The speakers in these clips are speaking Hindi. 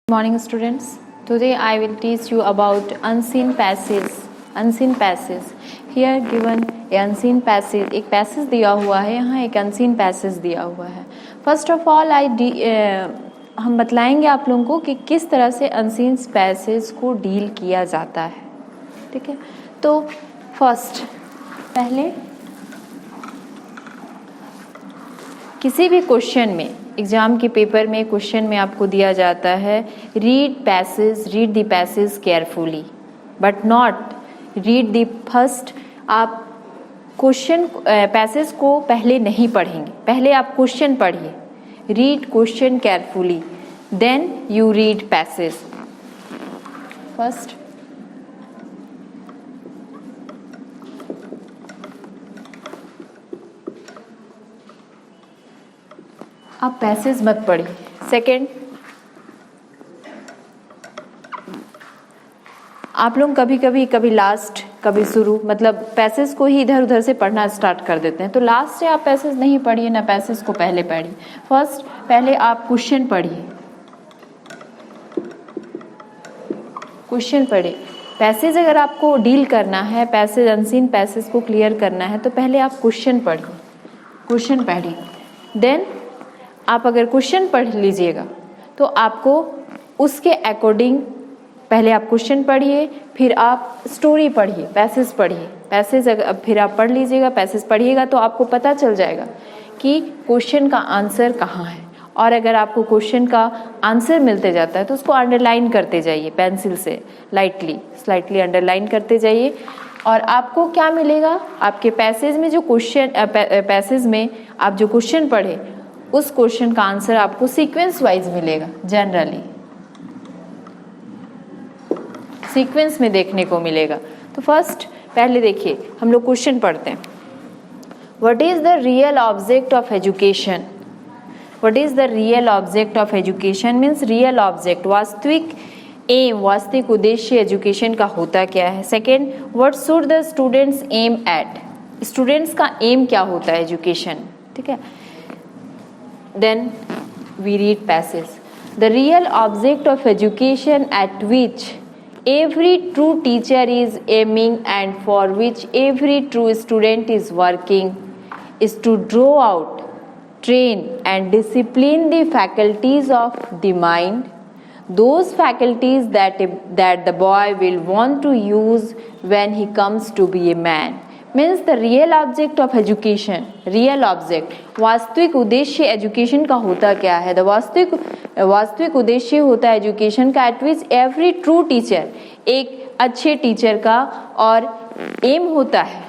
Morning students. Today I will teach you about unseen passages. Unseen passage. Here given a unseen passage. एक passage दिया हुआ है, यहाँ एक unseen passage दिया हुआ है. First of all हम बतलाएंगे आप लोगों को कि किस तरह से unseen passage को डील किया जाता है. ठीक है, तो फर्स्ट पहले किसी भी क्वेश्चन में, एग्जाम के पेपर में क्वेश्चन में आपको दिया जाता है read the passage carefully but not read the first. आप क्वेश्चन पैसेज को पहले नहीं पढ़ेंगे, पहले आप क्वेश्चन पढ़िए. Read question carefully then you read passage. First आप पैसेज मत पढ़िए. सेकंड, आप लोग कभी लास्ट कभी शुरू, मतलब पैसेज को ही इधर उधर से पढ़ना स्टार्ट कर देते हैं. तो लास्ट से आप पैसेज नहीं पढ़िए, ना पैसेज को पहले पढ़िए. फर्स्ट पहले आप क्वेश्चन पढ़िए. क्वेश्चन पढ़िए. पैसेज अगर आपको डील करना है, पैसेज अनसीन पैसेज को क्लियर करना है, तो पहले आप क्वेश्चन पढ़िए. क्वेश्चन पढ़िए, देन आप अगर क्वेश्चन पढ़ लीजिएगा तो आपको उसके अकॉर्डिंग पहले आप क्वेश्चन पढ़िए, फिर आप स्टोरी पढ़िए, पैसेज पढ़िए. पैसेज फिर आप पढ़ लीजिएगा, पैसेज पढ़िएगा तो आपको पता चल जाएगा कि क्वेश्चन का आंसर कहाँ है. और अगर आपको क्वेश्चन का आंसर मिलते जाता है तो उसको अंडरलाइन करते जाइए पेंसिल से, स्लाइटली अंडरलाइन करते जाइए. और आपको क्या मिलेगा, आपके पैसेज में जो क्वेश्चन पैसेज में आप जो क्वेश्चन पढ़े उस क्वेश्चन का आंसर आपको सीक्वेंस वाइज मिलेगा. जनरली सीक्वेंस में देखने को मिलेगा. तो फर्स्ट पहले देखिए, हम लोग क्वेश्चन पढ़ते हैं. What is the real object of education. What is the real object of education means real object, वास्तविक एम, वास्तविक उद्देश्य एजुकेशन का होता क्या है. Second, what should the students aim at. Students का एम क्या होता है एजुकेशन. ठीक है, then we read passage. The real object of education at which every true teacher is aiming and for which every true student is working is to draw out, train and discipline the faculties of the mind, those faculties that the boy will want to use when he comes to be a man. Means the real object of education, real object, वास्तविक उद्देश्य एजुकेशन का होता क्या है. द वास्तविक उद्देश्य होता है एजुकेशन का eight which every true teacher, एक अच्छे टीचर का और एम होता है.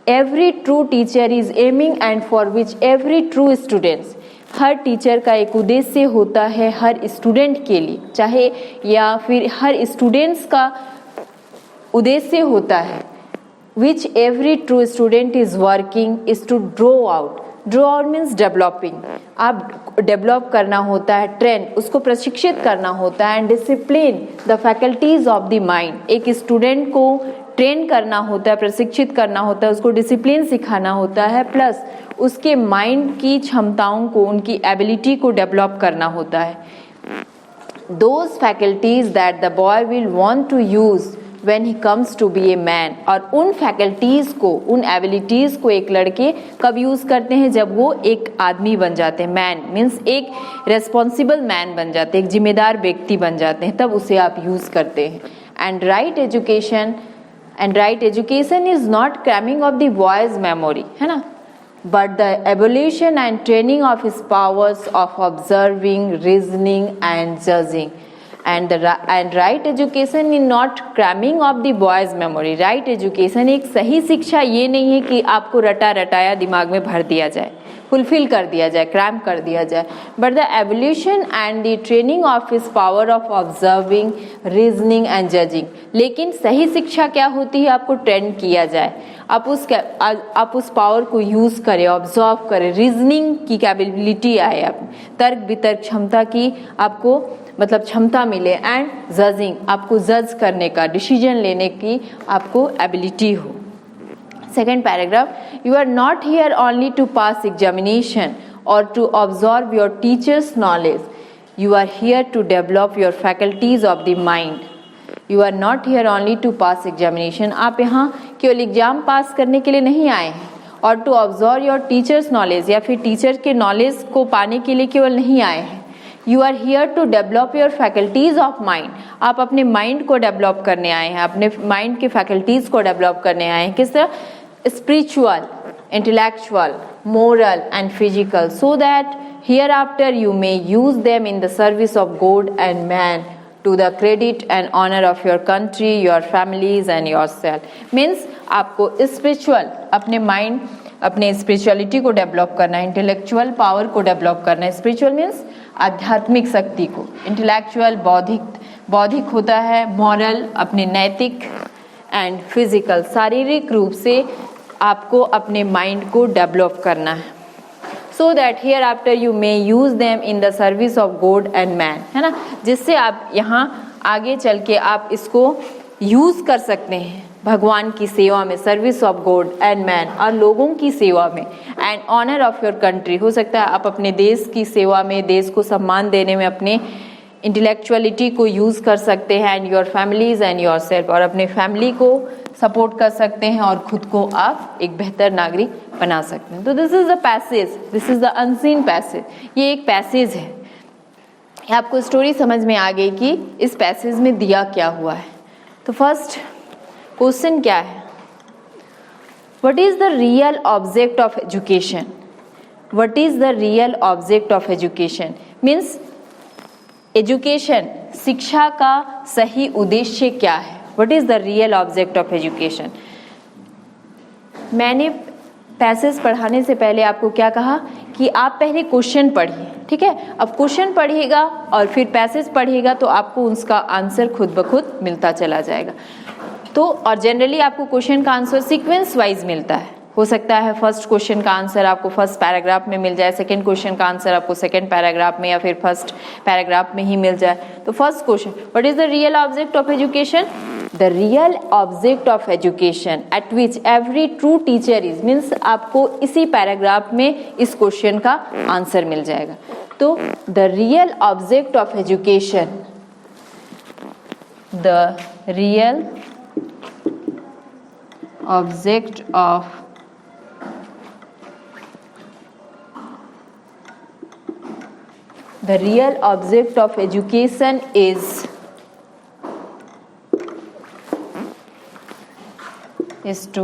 Every true teacher is aiming and for which every true students, her teacher का एक उद्देश्य होता है हर स्टूडेंट के लिए, चाहे या फिर हर स्टूडेंट्स का उद्देश्य होता है. which every true student is working is to draw out. Draw out means developing. आप डेवलप करना होता है, ट्रेन, उसको प्रशिक्षित करना होता है. And discipline the faculties of the mind, एक स्टूडेंट को ट्रेन करना होता है, प्रशिक्षित करना होता है, उसको डिसिप्लिन सिखाना होता है, प्लस उसके माइंड की क्षमताओं को, उनकी एबिलिटी को डेवलप करना होता है. Those faculties that the boy will want to use when he comes to be a man. और उन फैकल्टीज को, उन एबिलिटीज को एक लड़के कब यूज करते हैं, जब वो एक आदमी बन जाते हैं. मैन मीन्स एक रेस्पॉन्सिबल मैन बन जाते हैं, एक जिम्मेदार व्यक्ति बन जाते हैं, तब उसे आप यूज करते हैं. And right education is not cramming of the boys memory, है ना, but the evolution and training of his powers of observing, reasoning and judging. And right education is not cramming of the boy's memory. Right education एक सही शिक्षा ये नहीं है कि आपको रटा रटाया दिमाग में भर दिया जाए, फुलफिल कर दिया जाए, क्रैम कर दिया जाए. But the evolution and the training of his power of observing, reasoning and judging. लेकिन सही शिक्षा क्या होती है, आपको ट्रेन किया जाए, आप उस पावर को यूज़ करें, ऑब्जर्व करें, रीजनिंग की कैपेबिलिटी आए, आप तर्क वितर्क क्षमता की आपको मतलब क्षमता मिले, एंड जजिंग, आपको जज करने का, डिसीजन लेने की आपको एबिलिटी हो. Second paragraph, you are not here only to pass examination or to absorb your teacher's knowledge. You are here to develop your faculties of the mind. You are not here only to pass examination. आप यहाँ केवल एग्जाम पास करने के लिए नहीं आए हैं, और to observe your teachers knowledge, या फिर टीचर के नॉलेज को पाने के लिए केवल नहीं आए हैं. You are here to develop your faculties of mind. आप अपने माइंड को डेवलप करने आए हैं, अपने माइंड की फैकल्टीज को डेवलप करने आए हैं. किस तरह? Spiritual, intellectual, moral and physical, so that hereafter you may use them in the service of God and man, to the credit and honor of your country, your families and yourself. Means आपको spiritual, अपने mind, अपने spirituality को develop करना है, intellectual power को develop करना है. spiritual means आध्यात्मिक शक्ति को, intellectual बौद्धिक होता है, moral अपने नैतिक, and physical शारीरिक रूप से आपको अपने माइंड को डेवलप करना है. So that here after you may use them in the service of God and man, है ना, जिससे आप यहाँ आगे चल के आप इसको यूज कर सकते हैं भगवान की सेवा में, service of God and man, और लोगों की सेवा में, and honour of your country. हो सकता है आप अपने देश की सेवा में, देश को सम्मान देने में अपने इंटेलेक्चुअलिटी को यूज़ कर सकते हैं, and your families and your self, और अपने फैमिली को सपोर्ट कर सकते हैं और खुद को आप एक बेहतर नागरिक बना सकते हैं. तो this is the passage, this is the unseen passage. ये एक पैसेज है. आपको स्टोरी समझ में आ गई कि इस पैसेज में दिया क्या हुआ है. तो फर्स्ट क्वेश्चन क्या है? What is the real object of education? What is the real object of education means education, शिक्षा का सही उद्देश्य क्या है? What is the real object of education? मैंने पैसेज पढ़ाने से पहले आपको क्या कहा कि आप पहले क्वेश्चन पढ़िए, ठीक है. अब क्वेश्चन पढ़िएगा और फिर पैसेज पढ़िएगा तो आपको उसका आंसर खुद ब खुद मिलता चला जाएगा. तो और जनरली आपको क्वेश्चन का आंसर सीक्वेंस वाइज मिलता है. हो सकता है फर्स्ट क्वेश्चन का आंसर आपको फर्स्ट पैराग्राफ में मिल जाए, सेकंड क्वेश्चन का आंसर आपको सेकंड पैराग्राफ में या फिर फर्स्ट पैराग्राफ में ही मिल जाए. तो first question, what is the real object of education? The real object of education at which every true teacher is means आपको इसी पैराग्राफ में इस क्वेश्चन का आंसर मिल जाएगा. तो the real object of education, the real object of the real object of education is to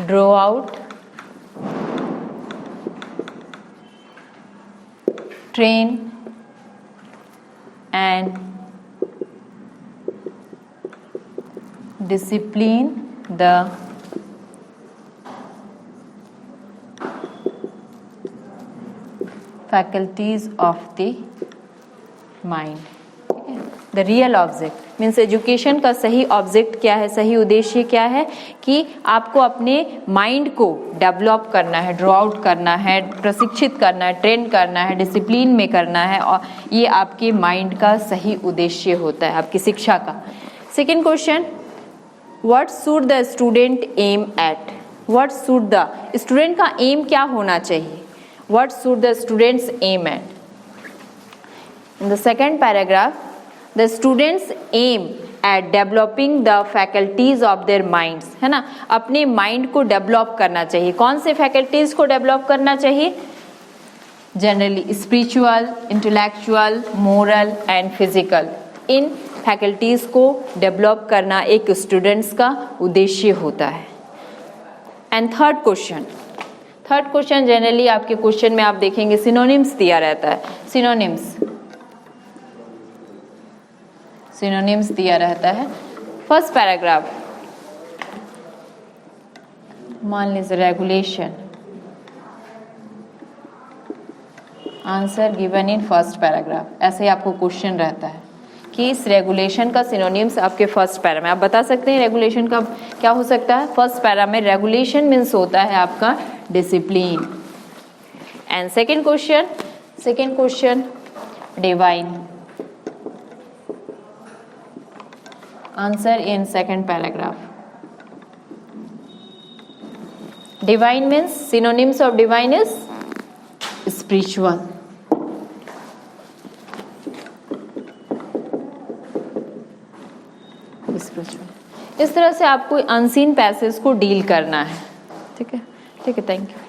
draw out, train and discipline the faculties of the mind. The real object means education का सही ऑब्जेक्ट क्या है, सही उद्देश्य क्या है कि आपको अपने माइंड को डेवलप करना है, ड्रॉ आउट करना है, प्रशिक्षित करना है, ट्रेन करना है, डिसिप्लिन में करना है, और ये आपके माइंड का सही उद्देश्य होता है आपकी शिक्षा का. Second question, what should the student aim at? What should the student का एम क्या होना चाहिए? What should the students aim at? In the second paragraph, the students aim at developing the faculties of their minds, है ना, अपने माइंड को डेवलप करना चाहिए. कौन से फैकल्टीज को डेवलप करना चाहिए? Generally spiritual, intellectual, moral and physical. In faculties को डेवलप करना एक स्टूडेंट्स का उद्देश्य होता है. एंड थर्ड क्वेश्चन जनरली आपके क्वेश्चन में आप देखेंगे सिनोनिम्स दिया रहता है. सिनोनिम्स दिया रहता है. फर्स्ट पैराग्राफ, मान लीजिए regulation, answer given in first paragraph. ऐसे ही आपको क्वेश्चन रहता है कि इस रेगुलेशन का सिनोनिम्स आपके फर्स्ट पैरा में आप बता सकते हैं. रेगुलेशन का क्या हो सकता है? फर्स्ट पैरा में रेगुलेशन मीन्स होता है आपका discipline. And second question divine. Answer in second paragraph. Divine means synonyms of divine is spiritual. इस तरह से आपको अनसीन पैसेज को डील करना है। ठीक है, थैंक यू।